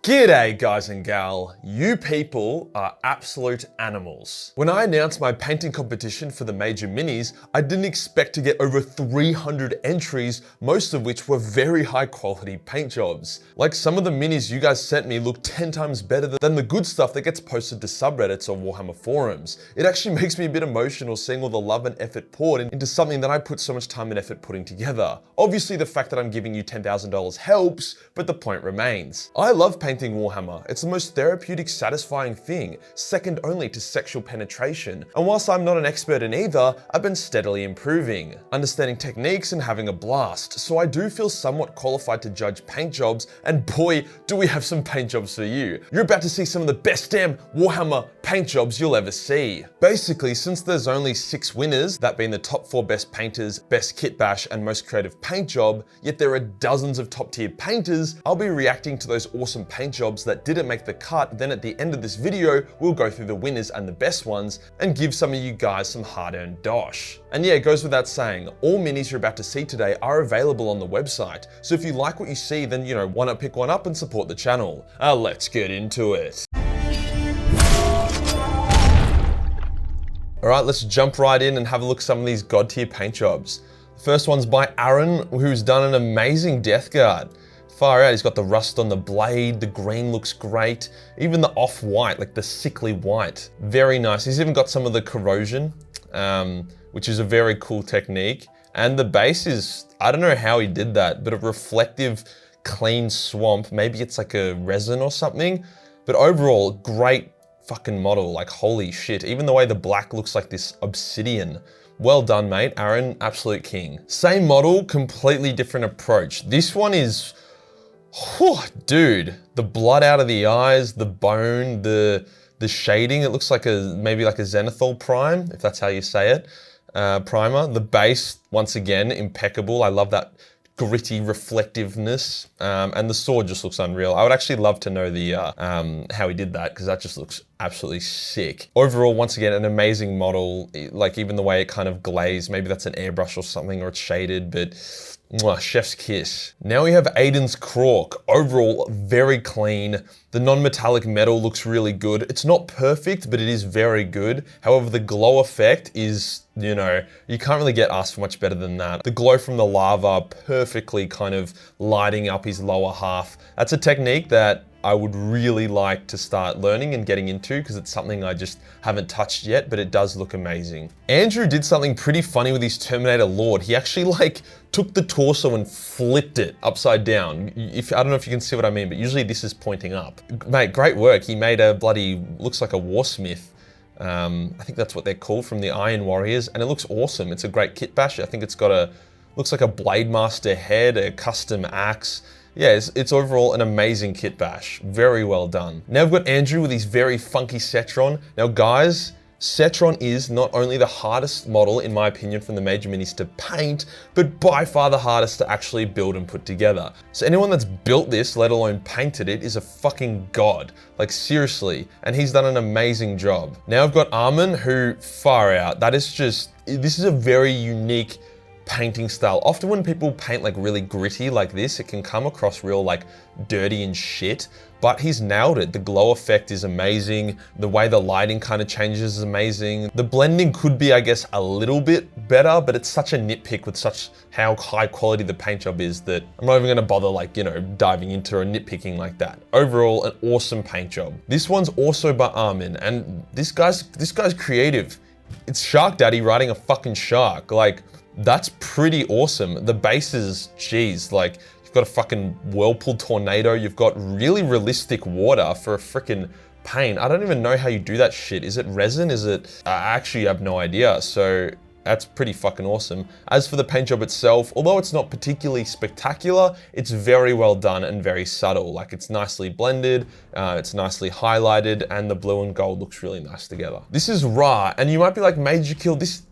G'day guys and gal, you people are absolute animals. When I announced my painting competition for the major minis, I didn't expect to get over 300 entries, most of which were very high quality paint jobs. Like some of the minis you guys sent me look 10 times better than the good stuff that gets posted to subreddits or Warhammer forums. It actually makes me a bit emotional seeing all the love and effort poured into something that I put so much time and effort putting together. Obviously the fact that I'm giving you $10,000 helps, but the point remains. I love painting Warhammer. It's the most therapeutic, satisfying thing, second only to sexual penetration. And whilst I'm not an expert in either, I've been steadily improving, understanding techniques and having a blast. So I do feel somewhat qualified to judge paint jobs, and boy, do we have some paint jobs for you. You're about to see some of the best damn Warhammer paint jobs you'll ever see. Basically, since there's only 6 winners, that being the top 4 best painters, best kit bash, and most creative paint job, yet there are dozens of top tier painters, I'll be reacting to those awesome paint jobs that didn't make the cut. Then at the end of this video, we'll go through the winners and the best ones and give some of you guys some hard-earned dosh. And yeah, it goes without saying, all minis you're about to see today are available on the website. So if you like what you see, then why not pick one up and support the channel? Let's get into it. All right, let's jump right in and have a look at some of these god tier paint jobs. The first one's by Aaron, who's done an amazing Death Guard. Far out, he's got the rust on the blade, the green looks great, even the off-white, like the sickly white. Very nice. He's even got some of the corrosion, which is a very cool technique. And the base is, I don't know how he did that, but a reflective, clean swamp. Maybe it's like a resin or something, but overall, great fucking model, like holy shit. Even the way the black looks like this obsidian. Well done, mate. Aaron, absolute king. Same model, completely different approach. This one is, whew, dude, the blood out of the eyes, the bone, the shading, it looks like maybe like a zenithal prime, if that's how you say it, primer. The base, once again, impeccable. I love that gritty reflectiveness, and the sword just looks unreal. I would actually love to know how he did that, because that just looks absolutely sick. Overall, once again, an amazing model, like even the way it kind of glazed, maybe that's an airbrush or something, or it's shaded, but mwah, chef's kiss. Now we have Aiden's Krork. Overall, very clean. The non-metallic metal looks really good. It's not perfect, but it is very good. However, the glow effect is, you can't really get asked for much better than that. The glow from the lava perfectly kind of lighting up his lower half. That's a technique that I would really like to start learning and getting into, because it's something I just haven't touched yet, but it does look amazing. Andrew did something pretty funny with his Terminator Lord. He actually took the torso and flipped it upside down. I don't know if you can see what I mean, but usually this is pointing up. Mate, great work. He made a bloody, looks like a warsmith. I think that's what they're called, from the Iron Warriors, and it looks awesome. It's a great kit bash. I think it's got looks like a Blade Master head, a custom axe. Yeah, it's overall an amazing kit bash. Very well done. Now we've got Andrew with his very funky Cetron. Now guys, Cetron is not only the hardest model, in my opinion, from the major minis to paint, but by far the hardest to actually build and put together. So anyone that's built this, let alone painted it, is a fucking god. Like seriously, and he's done an amazing job. Now I've got Armin, who, far out, this is a very unique painting style. Often when people paint like really gritty like this, it can come across real like dirty and shit, but he's nailed it. The glow effect is amazing. The way the lighting kind of changes is amazing. The blending could be, I guess, a little bit better, but it's such a nitpick with such how high quality the paint job is that I'm not even gonna bother diving into or nitpicking like that. Overall, an awesome paint job. This one's also by Armin, and this guy's creative. It's Shark Daddy riding a fucking shark. Like, that's pretty awesome. The base is, geez, you've got a fucking whirlpool tornado. You've got really realistic water for a freaking paint. I don't even know how you do that shit. Is it resin? Is it? I actually have no idea. So that's pretty fucking awesome. As for the paint job itself, although it's not particularly spectacular, it's very well done and very subtle. Like, it's nicely blended, it's nicely highlighted, and the blue and gold looks really nice together. This is Ra, and you might be like, Majorkill, this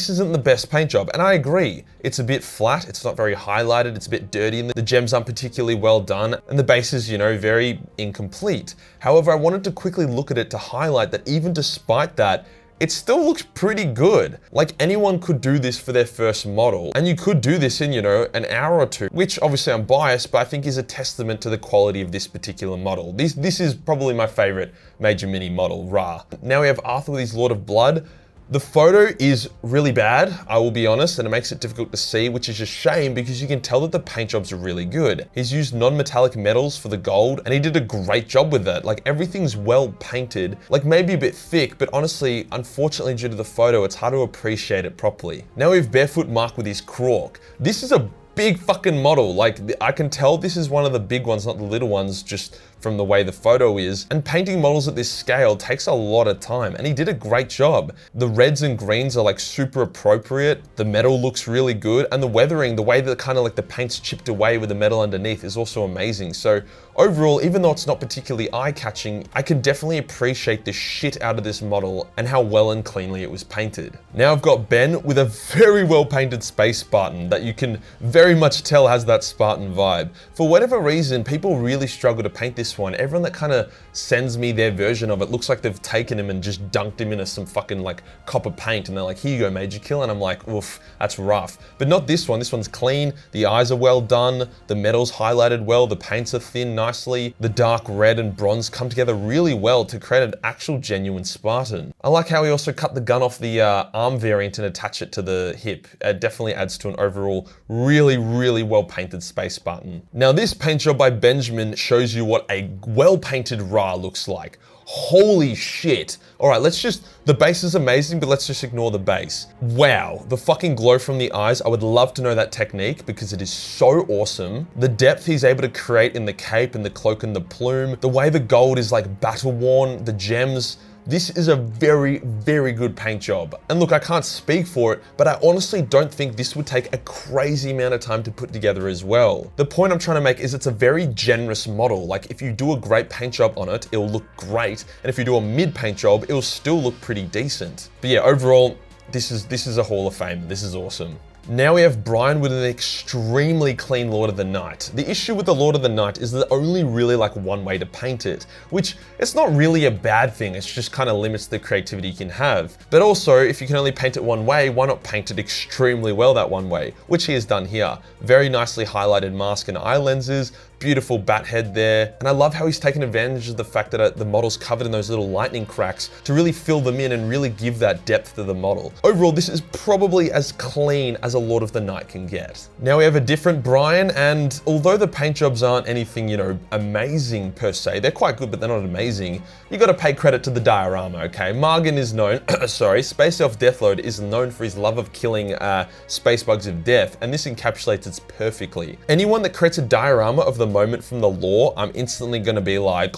isn't the best paint job, and I agree. It's a bit flat, it's not very highlighted, it's a bit dirty, and the gems aren't particularly well done, and the base is, very incomplete. However, I wanted to quickly look at it to highlight that even despite that, it still looks pretty good. Like anyone could do this for their first model, and you could do this in, you know, an hour or two, which obviously I'm biased, but I think is a testament to the quality of this particular model. This is probably my favorite Major Mini model, Ra. Now we have Arthur with his Lord of Blood. The photo is really bad, I will be honest, and it makes it difficult to see, which is a shame because you can tell that the paint jobs are really good. He's used non-metallic metals for the gold, and he did a great job with that. Like everything's well painted, like maybe a bit thick, but honestly, unfortunately due to the photo, it's hard to appreciate it properly. Now we have Barefoot Mark with his Krork. This is a big fucking model. Like I can tell this is one of the big ones, not the little ones, just from the way the photo is. And painting models at this scale takes a lot of time, and he did a great job. The reds and greens are like super appropriate. The metal looks really good, and the weathering, the way that kind of like the paint's chipped away with the metal underneath is also amazing. So overall, even though it's not particularly eye-catching, I can definitely appreciate the shit out of this model and how well and cleanly it was painted. Now I've got Ben with a very well painted Space Spartan that you can very much tell has that Spartan vibe. For whatever reason, people really struggle to paint this one. Everyone that kind of sends me their version of it looks like they've taken him and just dunked him into some fucking like copper paint, and they're like, here you go, Majorkill, and I'm like, oof, that's rough. But not this one. This one's clean, the eyes are well done, the metal's highlighted well, the paints are thin nicely, the dark red and bronze come together really well to create an actual genuine Spartan. I like how he also cut the gun off the arm variant and attach it to the hip. It definitely adds to an overall really well painted Space Spartan. Now this paint job by Benjamin shows you what a well painted Ra looks like. Holy shit. All right, the base is amazing, but let's just ignore the base. Wow, the fucking glow from the eyes. I would love to know that technique because it is so awesome. The depth he's able to create in the cape and the cloak and the plume, the way the gold is like battle worn, the gems. This is a very good paint job. And look, I can't speak for it, but I honestly don't think this would take a crazy amount of time to put together as well. The point I'm trying to make is it's a very generous model. Like if you do a great paint job on it, it'll look great. And if you do a mid paint job, it'll still look pretty decent. But yeah, overall, this is a Hall of Fame. This is awesome. Now we have Brian with an extremely clean Lord of the Night. The issue with the Lord of the Night is there's only really like one way to paint it, which it's not really a bad thing, it's just kind of limits the creativity you can have. But also, if you can only paint it one way, why not paint it extremely well that one way, which he has done here. Very nicely highlighted mask and eye lenses, beautiful bat head there. And I love how he's taken advantage of the fact that the model's covered in those little lightning cracks to really fill them in and really give that depth to the model. Overall, this is probably as clean as a Lord of the Night can get. Now we have a different Brian, and although the paint jobs aren't anything, you know, amazing per se, they're quite good, but they're not amazing. You gotta pay credit to the diorama, okay? Margan is known, Space Elf Deathlord is known for his love of killing space bugs of death, and this encapsulates it perfectly. Anyone that creates a diorama of the moment from the lore, I'm instantly gonna be like,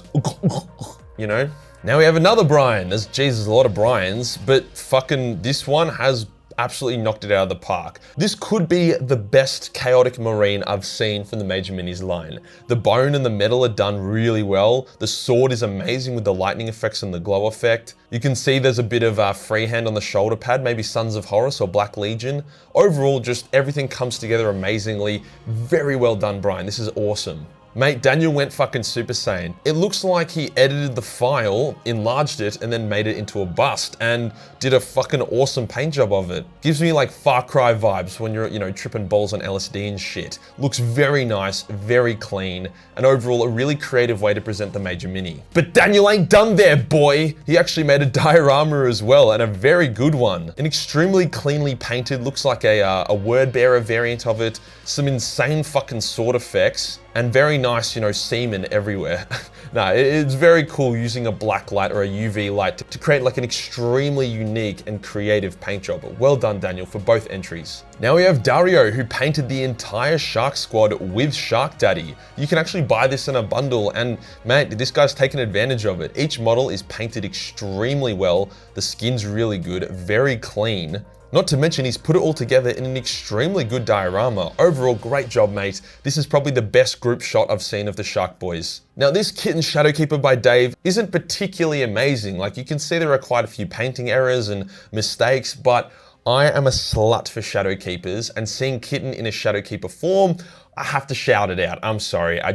you know? Now we have another Brian. There's Jesus, a lot of Brians, but fucking this one has absolutely knocked it out of the park. This could be the best chaotic marine I've seen from the Major Minis line. The bone and the metal are done really well. The sword is amazing with the lightning effects and the glow effect. You can see there's a bit of freehand on the shoulder pad, maybe Sons of Horus or Black Legion. Overall, just everything comes together amazingly. Very well done, Brian. This is awesome. Mate, Daniel went fucking Super Saiyan. It looks like he edited the file, enlarged it, and then made it into a bust and did a fucking awesome paint job of it. Gives me like Far Cry vibes when you're, you know, tripping balls on LSD and shit. Looks very nice, very clean, and overall a really creative way to present the Major Mini. But Daniel ain't done there, boy! He actually made a diorama as well, and a very good one. An extremely cleanly painted, looks like a word bearer variant of it, some insane fucking sword effects, and very nice, you know, semen everywhere. No, it's very cool using a black light or a UV light to create like an extremely unique and creative paint job. Well done, Daniel, for both entries. Now we have Dario, who painted the entire Shark Squad with Shark Daddy. You can actually buy this in a bundle, and mate, this guy's taken advantage of it. Each model is painted extremely well. The skin's really good, very clean. Not to mention, he's put it all together in an extremely good diorama. Overall, great job, mate. This is probably the best group shot I've seen of the Shark Boys. Now, this Kitten Shadowkeeper by Dave isn't particularly amazing. Like, you can see there are quite a few painting errors and mistakes, but I am a slut for Shadowkeepers, and seeing Kitten in a Shadowkeeper form, I have to shout it out. I'm sorry. I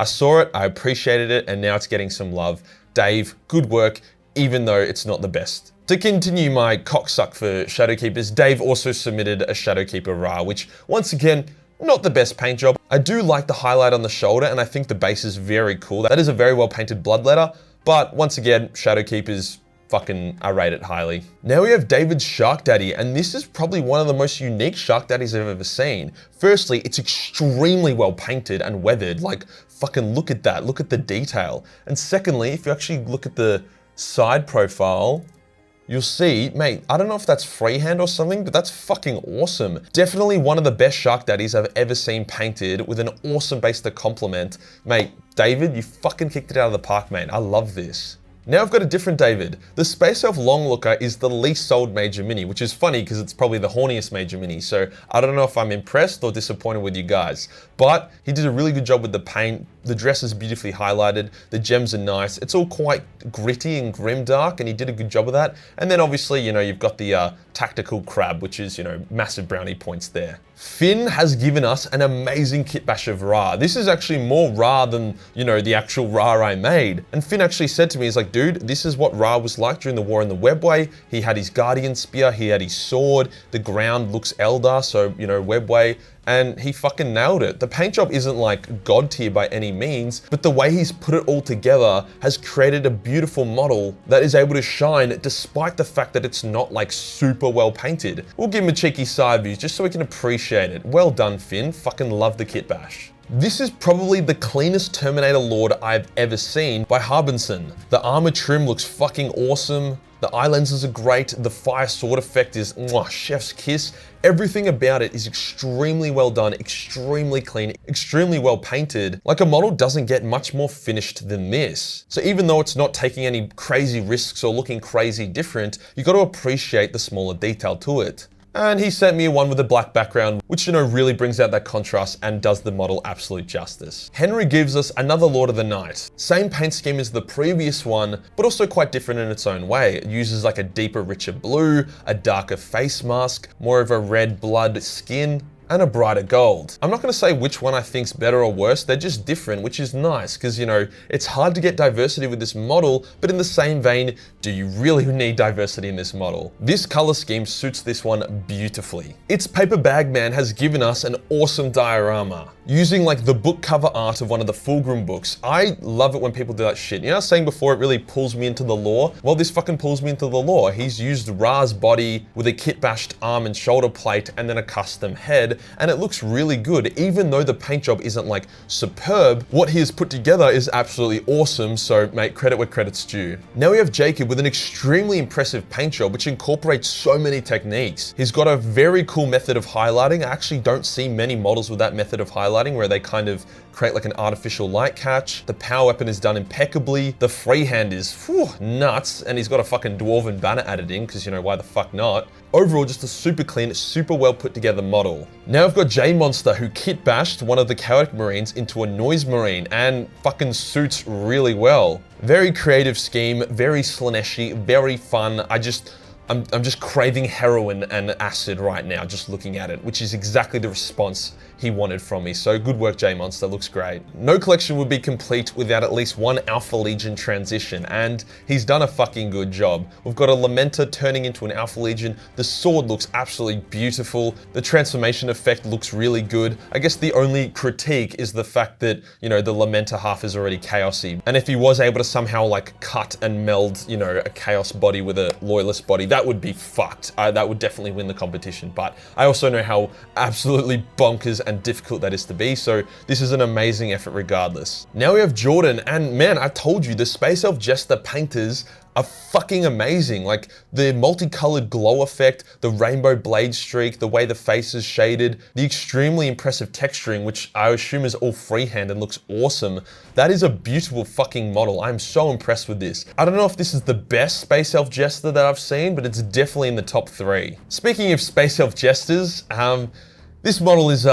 saw it, I appreciated it, and now it's getting some love. Dave, good work. even though it's not the best. To continue my cocksuck for Shadowkeepers, Dave also submitted a Shadowkeeper Ra, which once again, not the best paint job. I do like the highlight on the shoulder, and I think the base is very cool. That is a very well painted bloodletter, but once again, Shadowkeepers, fucking, I rate it highly. Now we have David's Shark Daddy, and this is probably one of the most unique Shark Daddies I've ever seen. Firstly, it's extremely well painted and weathered. Like, fucking look at that, look at the detail. And secondly, if you actually look at the side profile, you'll see, mate, I don't know if that's freehand or something, but that's fucking awesome. Definitely one of the best Shark Daddies I've ever seen painted with an awesome base to complement. Mate, David, you fucking kicked it out of the park, mate. I love this. Now I've got a different David. The Space Elf Longlooker is the least sold Major Mini, which is funny because it's probably the horniest Major Mini, so I don't know if I'm impressed or disappointed with you guys. But he did a really good job with the paint. The dress is beautifully highlighted, the gems are nice, it's all quite gritty and grimdark, and he did a good job of that. And then obviously, you know, you've got the tactical crab, which is, you know, massive brownie points there. Finn has given us an amazing kit bash of Ra. This is actually more Ra than, you know, the actual Ra I made. And Finn actually said to me, he's like, dude, this is what Ra was like during the War in the Webway. He had his Guardian Spear, he had his sword, the ground looks Eldar, so, you know, Webway, and he fucking nailed it. The paint job isn't like god tier by any means, but the way he's put it all together has created a beautiful model that is able to shine despite the fact that it's not like super well painted. We'll give him a cheeky side view just so we can appreciate it. Well done, Finn. Fucking love the kit bash. This is probably the cleanest Terminator Lord I've ever seen by Harbinson. The armor trim looks fucking awesome. The eye lenses are great. The fire sword effect is mwah, chef's kiss. Everything about it is extremely well done, extremely clean, extremely well painted. Like, a model doesn't get much more finished than this. So even though it's not taking any crazy risks or looking crazy different, you got to appreciate the smaller detail to it. And he sent me one with a black background, which, you know, really brings out that contrast and does the model absolute justice. Henry gives us another Lord of the Night. Same paint scheme as the previous one, but also quite different in its own way. It uses like a deeper, richer blue, a darker face mask, more of a red blood skin, and a brighter gold. I'm not gonna say which one I think's better or worse, they're just different, which is nice, because, you know, it's hard to get diversity with this model, but in the same vein, do you really need diversity in this model? This color scheme suits this one beautifully. Its Paper Bag Man has given us an awesome diorama, using like the book cover art of one of the Fulgrim books. I love it when people do that shit. You know, I was saying before, it really pulls me into the lore. Well, this fucking pulls me into the lore. He's used Ra's body with a kit bashed arm and shoulder plate and then a custom head, and it looks really good. Even though the paint job isn't like superb, what he has put together is absolutely awesome, so mate, credit where credit's due. Now we have Jacob with an extremely impressive paint job which incorporates so many techniques. He's got a very cool method of highlighting. I actually don't see many models with that method of highlighting where they kind of create like an artificial light catch. The power weapon is done impeccably. The freehand is nuts, and he's got a fucking dwarven banner added in because, you know, why the fuck not? Overall, just a super clean, super well put together model. Now I've got J Monster, who kit bashed one of the Chaotic Marines into a Noise Marine and fucking suits really well. Very creative scheme, very Slaneshi, very fun. I'm just craving heroin and acid right now, just looking at it, which is exactly the response he wanted from me. So good work, J Monster, looks great. No collection would be complete without at least one Alpha Legion transition, and he's done a fucking good job. We've got a Lamenter turning into an Alpha Legion. The sword looks absolutely beautiful. The transformation effect looks really good. I guess the only critique is the fact that, you know, the Lamenter half is already chaosy. And if he was able to somehow like cut and meld, you know, a chaos body with a loyalist body, that would be fucked. That would definitely win the competition. But I also know how absolutely bonkers and difficult that is to be, so this is an amazing effort regardless. Now we have Jordan, and man, I told you, the Space Elf Jester painters are fucking amazing. Like, the multicolored glow effect, the rainbow blade streak, the way the face is shaded, the extremely impressive texturing, which I assume is all freehand and looks awesome. That is a beautiful fucking model. I'm so impressed with this. I don't know if this is the best Space Elf Jester that I've seen, but it's definitely in the top 3. Speaking of Space Elf Jesters, this model is,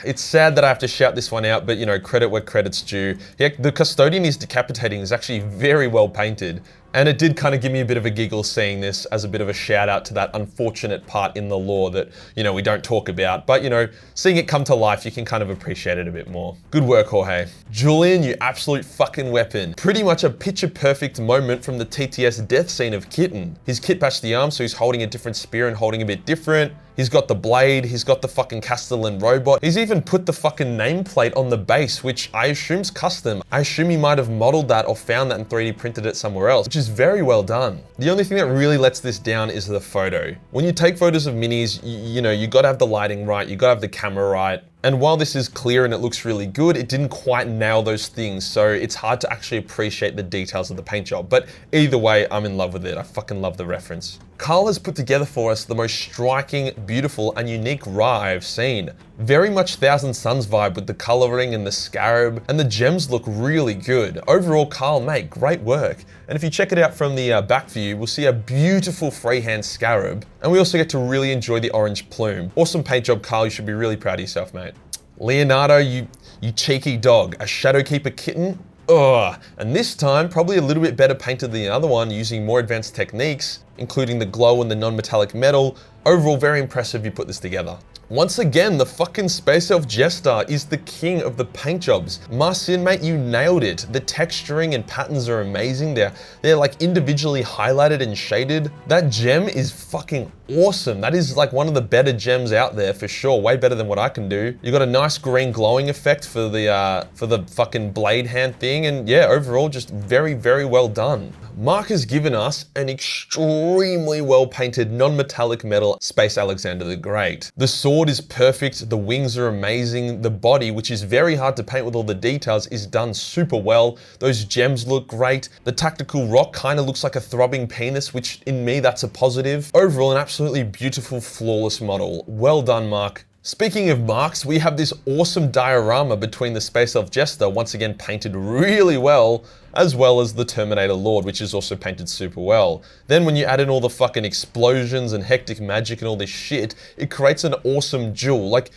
it's sad that I have to shout this one out, but, you know, credit where credit's due. Yeah, the Custodian is decapitating is actually very well painted. And it did kind of give me a bit of a giggle seeing this as a bit of a shout out to that unfortunate part in the lore that, you know, we don't talk about. But, you know, seeing it come to life, you can kind of appreciate it a bit more. Good work, Jorge. Julian, you absolute fucking weapon. Pretty much a picture perfect moment from the TTS death scene of Kitten. He's kit bashed the arm, so he's holding a different spear and holding a bit different. He's got the blade, he's got the fucking Castellan robot. He's even put the fucking nameplate on the base, which I assume's custom. I assume he might have modeled that or found that and 3D printed it somewhere else, which is very well done. The only thing that really lets this down is the photo. When you take photos of minis, you know, you gotta have the lighting right, you gotta have the camera right. And while this is clear and it looks really good, it didn't quite nail those things, so it's hard to actually appreciate the details of the paint job. But either way, I'm in love with it. I fucking love the reference. Carl has put together for us the most striking, beautiful, and unique Ra I have seen. Very much Thousand Suns vibe with the coloring and the scarab, and the gems look really good. Overall, Carl, mate, great work. And if you check it out from the back view, we'll see a beautiful freehand scarab, and we also get to really enjoy the orange plume. Awesome paint job, Carl. You should be really proud of yourself, mate. Leonardo, you cheeky dog. A Shadowkeeper kitten? Ugh. And this time, probably a little bit better painted than the other one, using more advanced techniques, including the glow and the non-metallic metal. Overall, very impressive you put this together. Once again, the fucking Space Elf Jester is the king of the paint jobs. Marcin, mate, you nailed it. The texturing and patterns are amazing. They're like individually highlighted and shaded. That gem is fucking awesome. That is like one of the better gems out there for sure. Way better than what I can do. You got a nice green glowing effect for the fucking blade hand thing. And yeah, overall, just very, very well done. Mark has given us an extremely well-painted non-metallic metal Space Alexander the Great. The sword is perfect, the wings are amazing, the body, which is very hard to paint with all the details, is done super well. Those gems look great. The tactical rock kind of looks like a throbbing penis, which in me, that's a positive. Overall, an absolutely beautiful, flawless model. Well done, Mark. Speaking of marks, we have this awesome diorama between the Space Elf Jester, once again painted really well as the Terminator Lord, which is also painted super well. Then when you add in all the fucking explosions and hectic magic and all this shit, it creates an awesome duel. Like,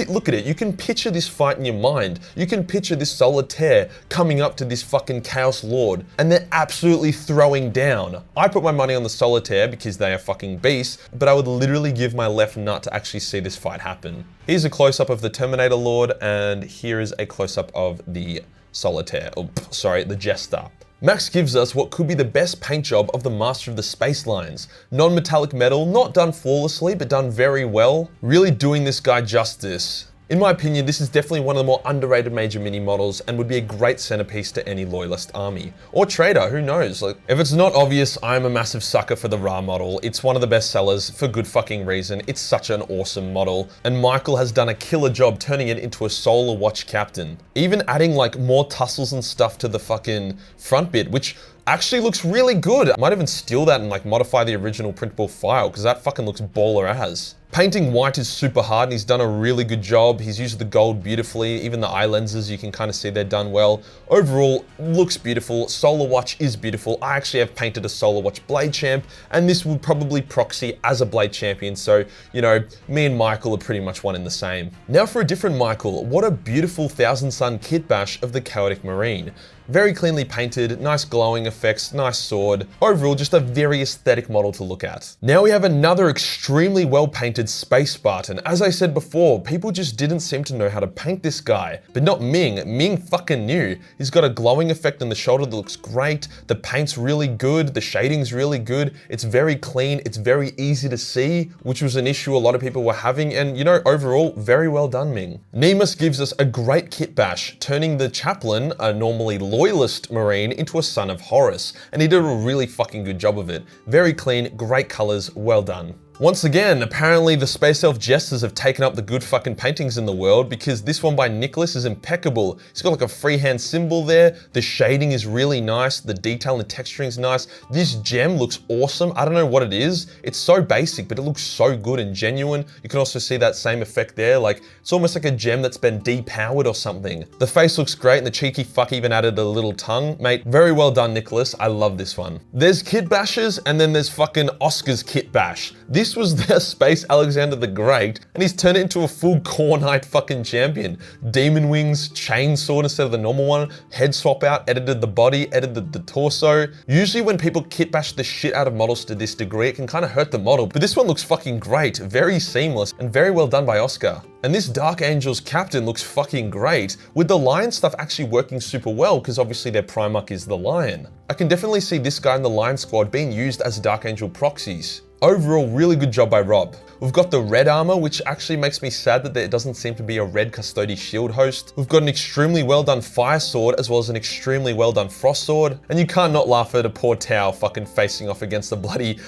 look at it, you can picture this fight in your mind. You can picture this Solitaire coming up to this fucking Chaos Lord, and they're absolutely throwing down. I put my money on the Solitaire because they are fucking beasts, but I would literally give my left nut to actually see this fight happen. Here's a close-up of the Terminator Lord, and here is a close-up of the Solitaire, the Jester. Max gives us what could be the best paint job of the Master of the Space Lines. Non-metallic metal, not done flawlessly, but done very well. Really doing this guy justice. In my opinion, this is definitely one of the more underrated major mini models and would be a great centerpiece to any loyalist army. Or trader, who knows? Like, if it's not obvious, I'm a massive sucker for the Ra model. It's one of the best sellers for good fucking reason. It's such an awesome model. And Michael has done a killer job turning it into a Solar Watch captain. Even adding like more tussles and stuff to the fucking front bit, which actually looks really good. I might even steal that and like modify the original printable file because that fucking looks baller as. Painting white is super hard and he's done a really good job. He's used the gold beautifully. Even the eye lenses, you can kind of see they're done well. Overall, looks beautiful. Solar Watch is beautiful. I actually have painted a Solar Watch Blade Champ, and this would probably proxy as a Blade Champion. So, you know, me and Michael are pretty much one in the same. Now for a different Michael, what a beautiful Thousand Sun kit bash of the Chaotic Marine. Very cleanly painted, nice glowing effects, nice sword. Overall, just a very aesthetic model to look at. Now we have another extremely well-painted Space Spartan. As I said before, people just didn't seem to know how to paint this guy. But not Ming. Ming fucking knew. He's got a glowing effect on the shoulder that looks great. The paint's really good. The shading's really good. It's very clean. It's very easy to see, which was an issue a lot of people were having. And, you know, overall, very well done, Ming. Nemus gives us a great kit bash, turning the chaplain, a normally loyalist Marine, into a son of Horus, and he did a really fucking good job of it. Very clean, great colors, well done. Once again, apparently the Space Elf Jesters have taken up the good fucking paintings in the world because this one by Nicholas is impeccable. He's got like a freehand symbol there. The shading is really nice. The detail and the texturing is nice. This gem looks awesome. I don't know what it is. It's so basic, but it looks so good and genuine. You can also see that same effect there. Like, it's almost like a gem that's been depowered or something. The face looks great and the cheeky fuck even added a little tongue. Mate, very well done, Nicholas. I love this one. There's kit bashes and then there's fucking Oscar's kit bash. This this was their Space Alexander the Great, and he's turned it into a full Core Knight fucking champion. Demon wings, chainsword instead of the normal one, head swap out, edited the body, edited the torso. Usually when people kit bash the shit out of models to this degree, it can kind of hurt the model, but this one looks fucking great, very seamless, and very well done by Oscar. And this Dark Angel's captain looks fucking great, with the lion stuff actually working super well, because obviously their Primarch is the lion. I can definitely see this guy in the lion squad being used as Dark Angel proxies. Overall, really good job by Rob. We've got the red armor, which actually makes me sad that there doesn't seem to be a red Custody shield host. We've got an extremely well done fire sword, as well as an extremely well done frost sword. And you can't not laugh at a poor Tau fucking facing off against the bloody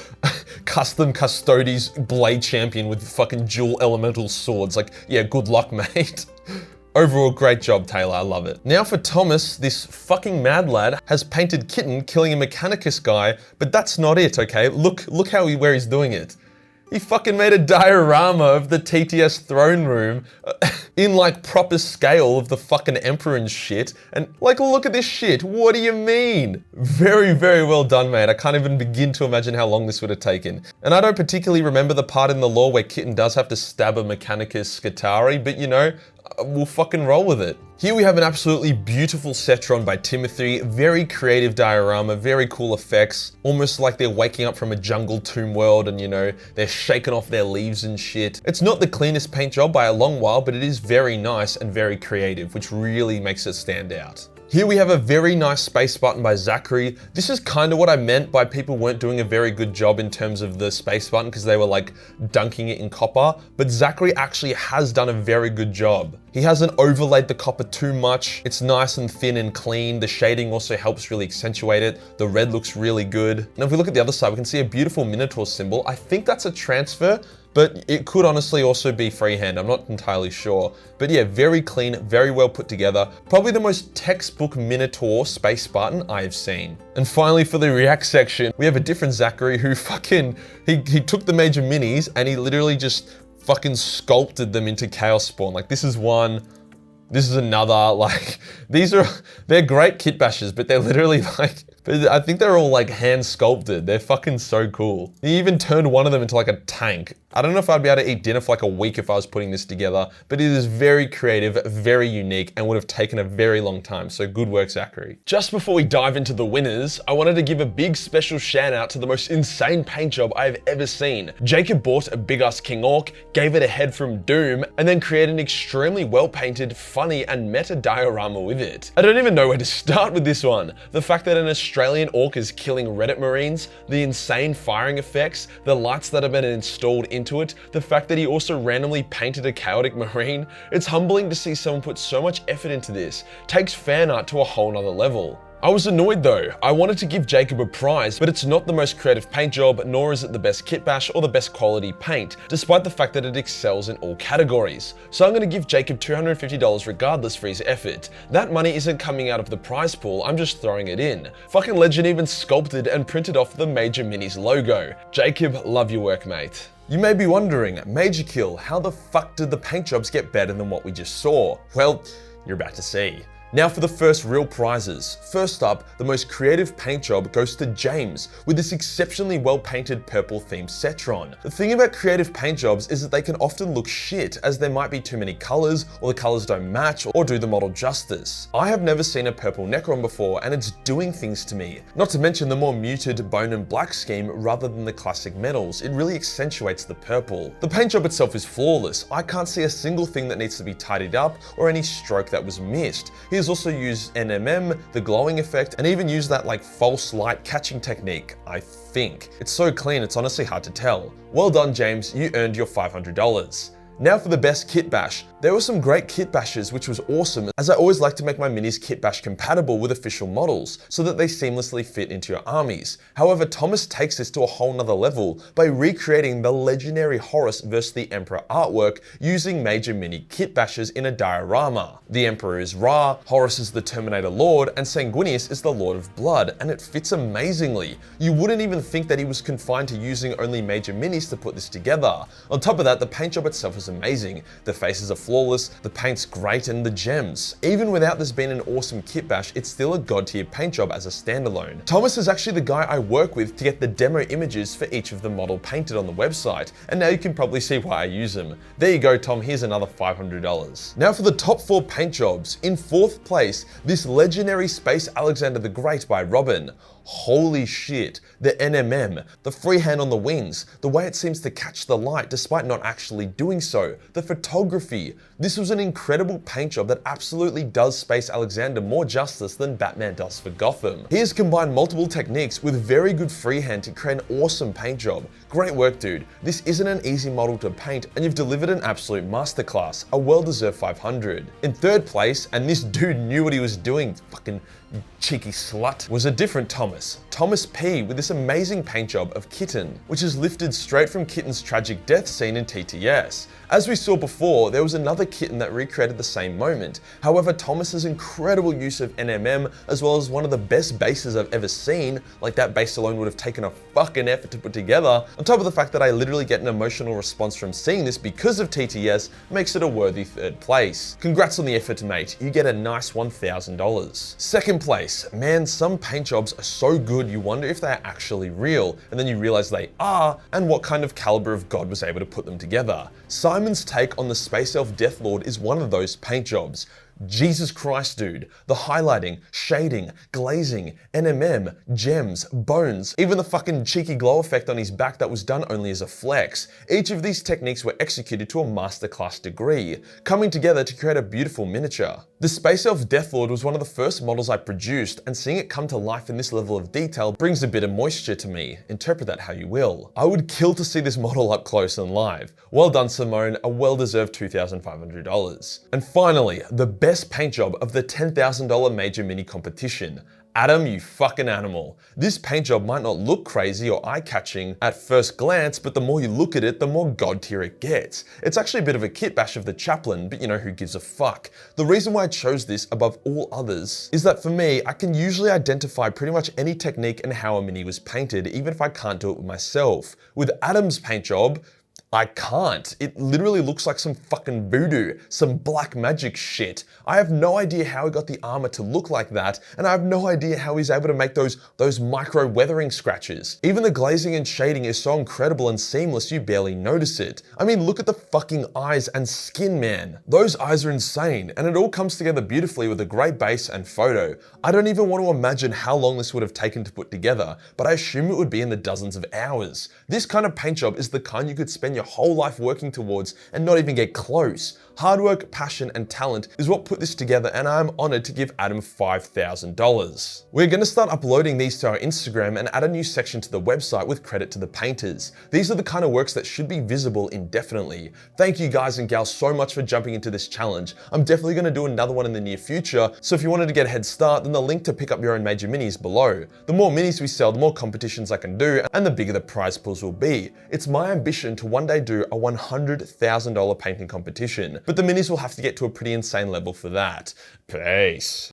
custom Custodes blade champion with fucking dual elemental swords. Like, yeah, good luck, mate. Overall, great job, Taylor, I love it. Now for Thomas, this fucking mad lad has painted Kitten killing a Mechanicus guy, but that's not it, okay? Look where he's doing it. He fucking made a diorama of the TTS throne room in like proper scale of the fucking Emperor and shit. And like, look at this shit. What do you mean? Very, very well done, mate. I can't even begin to imagine how long this would have taken. And I don't particularly remember the part in the lore where Kitten does have to stab a Mechanicus Scutari, but you know, we'll fucking roll with it. Here we have an absolutely beautiful Cetron by Timothy, very creative diorama, very cool effects, almost like they're waking up from a jungle tomb world and you know, they're shaking off their leaves and shit. It's not the cleanest paint job by a long while, but it is very nice and very creative, which really makes it stand out. Here we have a very nice space button by Zachary. This is kind of what I meant by people weren't doing a very good job in terms of the space button because they were like dunking it in copper, but Zachary actually has done a very good job. He hasn't overlaid the copper too much. It's nice and thin and clean. The shading also helps really accentuate it. The red looks really good. And if we look at the other side, we can see a beautiful Minotaur symbol. I think that's a transfer, but it could honestly also be freehand. I'm not entirely sure. But yeah, very clean, very well put together. Probably the most textbook Minotaur space button I've seen. And finally for the react section, we have a different Zachary who fucking, he took the major minis and he literally just fucking sculpted them into Chaos Spawn. Like this is one, this is another, like, they're great kit bashes, but they're literally like, I think they're all like hand sculpted. They're fucking so cool. He even turned one of them into like a tank. I don't know if I'd be able to eat dinner for like a week if I was putting this together, but it is very creative, very unique, and would have taken a very long time. So good work, Zachary. Just before we dive into the winners, I wanted to give a big special shout out to the most insane paint job I've ever seen. Jacob bought a big ass King Orc, gave it a head from Doom, and then created an extremely well painted, funny, and meta diorama with it. I don't even know where to start with this one. The fact that an Australian Orc is killing Reddit Marines, the insane firing effects, the lights that have been installed into it, the fact that he also randomly painted a chaotic Marine. It's humbling to see someone put so much effort into this. Takes fan art to a whole nother level. I was annoyed though. I wanted to give Jacob a prize, but it's not the most creative paint job, nor is it the best kit bash or the best quality paint, despite the fact that it excels in all categories. So I'm gonna give Jacob $250 regardless for his effort. That money isn't coming out of the prize pool, I'm just throwing it in. Fucking Legend even sculpted and printed off the Major Minis logo. Jacob, love your work, mate. You may be wondering, Majorkill, how the fuck did the paint jobs get better than what we just saw? Well, you're about to see. Now for the first real prizes. First up, the most creative paint job goes to James with this exceptionally well painted purple themed Cetron. The thing about creative paint jobs is that they can often look shit as there might be too many colors or the colors don't match or do the model justice. I have never seen a purple Necron before and it's doing things to me. Not to mention the more muted bone and black scheme rather than the classic metals. It really accentuates the purple. The paint job itself is flawless. I can't see a single thing that needs to be tidied up or any stroke that was missed. He's also used NMM, the glowing effect, and even used that like false light catching technique, I think. It's so clean, it's honestly hard to tell. Well done, James, you earned your $500. Now for the best kit bash. There were some great kit bashes, which was awesome, as I always like to make my minis kit bash compatible with official models, so that they seamlessly fit into your armies. However, Thomas takes this to a whole nother level by recreating the legendary Horus versus the Emperor artwork using major mini kit bashes in a diorama. The Emperor is Ra, Horus is the Terminator Lord, and Sanguinius is the Lord of Blood, and it fits amazingly. You wouldn't even think that he was confined to using only major minis to put this together. On top of that, the paint job itself is is amazing. The faces are flawless, the paint's great, and the gems. Even without this being an awesome kit bash, it's still a god tier paint job as a standalone. Thomas is actually the guy I work with to get the demo images for each of the model painted on the website, and now you can probably see why I use them. There you go, Tom, here's another $500. Now for the top 4 paint jobs. In 4th place, this legendary Space Alexander the Great by Robin. Holy shit, the NMM, the freehand on the wings, the way it seems to catch the light despite not actually doing so, the photography. This was an incredible paint job that absolutely does Space Alexander more justice than Batman does for Gotham. He has combined multiple techniques with very good freehand to create an awesome paint job. Great work, dude. This isn't an easy model to paint, and you've delivered an absolute masterclass, a well-deserved 500. In 3rd place, and this dude knew what he was doing, fucking cheeky slut, was a different Thomas P, with this amazing paint job of Kitten, which is lifted straight from Kitten's tragic death scene in TTS. As we saw before, there was another Kitten that recreated the same moment. However, Thomas's incredible use of NMM, as well as one of the best bases I've ever seen, like that base alone would have taken a fucking effort to put together, on top of the fact that I literally get an emotional response from seeing this because of TTS, makes it a worthy 3rd place. Congrats on the effort, mate. You get a nice $1,000. 2nd place. Man, some paint jobs are so good you wonder if they're actually real, and then you realize they are, and what kind of caliber of god was able to put them together. Simon's take on the Space Elf Deathlord is one of those paint jobs. Jesus Christ, dude. The highlighting, shading, glazing, NMM, gems, bones, even the fucking cheeky glow effect on his back that was done only as a flex. Each of these techniques were executed to a masterclass degree, coming together to create a beautiful miniature. The Space Elf Deathlord was one of the first models I produced, and seeing it come to life in this level of detail brings a bit of moisture to me. Interpret that how you will. I would kill to see this model up close and live. Well done, Simone, a well-deserved $2,500. And finally, the best paint job of the $10,000 Major Mini competition. Adam, you fucking animal. This paint job might not look crazy or eye-catching at first glance, but the more you look at it, the more god tier it gets. It's actually a bit of a kit bash of the chaplain, but you know, who gives a fuck? The reason why I chose this above all others is that for me, I can usually identify pretty much any technique and how a mini was painted, even if I can't do it myself. With Adam's paint job, I can't. It literally looks like some fucking voodoo, some black magic shit. I have no idea how he got the armor to look like that, and I have no idea how he's able to make those micro weathering scratches. Even the glazing and shading is so incredible and seamless you barely notice it. I mean, look at the fucking eyes and skin, man. Those eyes are insane, and it all comes together beautifully with a great base and photo. I don't even want to imagine how long this would have taken to put together, but I assume it would be in the dozens of hours. This kind of paint job is the kind you could spend your whole life working towards and not even get close. Hard work, passion, and talent is what put this together, and I'm honored to give Adam $5,000. We're gonna start uploading these to our Instagram and add a new section to the website with credit to the painters. These are the kind of works that should be visible indefinitely. Thank you guys and gals so much for jumping into this challenge. I'm definitely gonna do another one in the near future, so if you wanted to get a head start, then the link to pick up your own major minis below. The more minis we sell, the more competitions I can do, and the bigger the prize pools will be. It's my ambition to one day do a $100,000 painting competition, but the minis will have to get to a pretty insane level for that. Peace.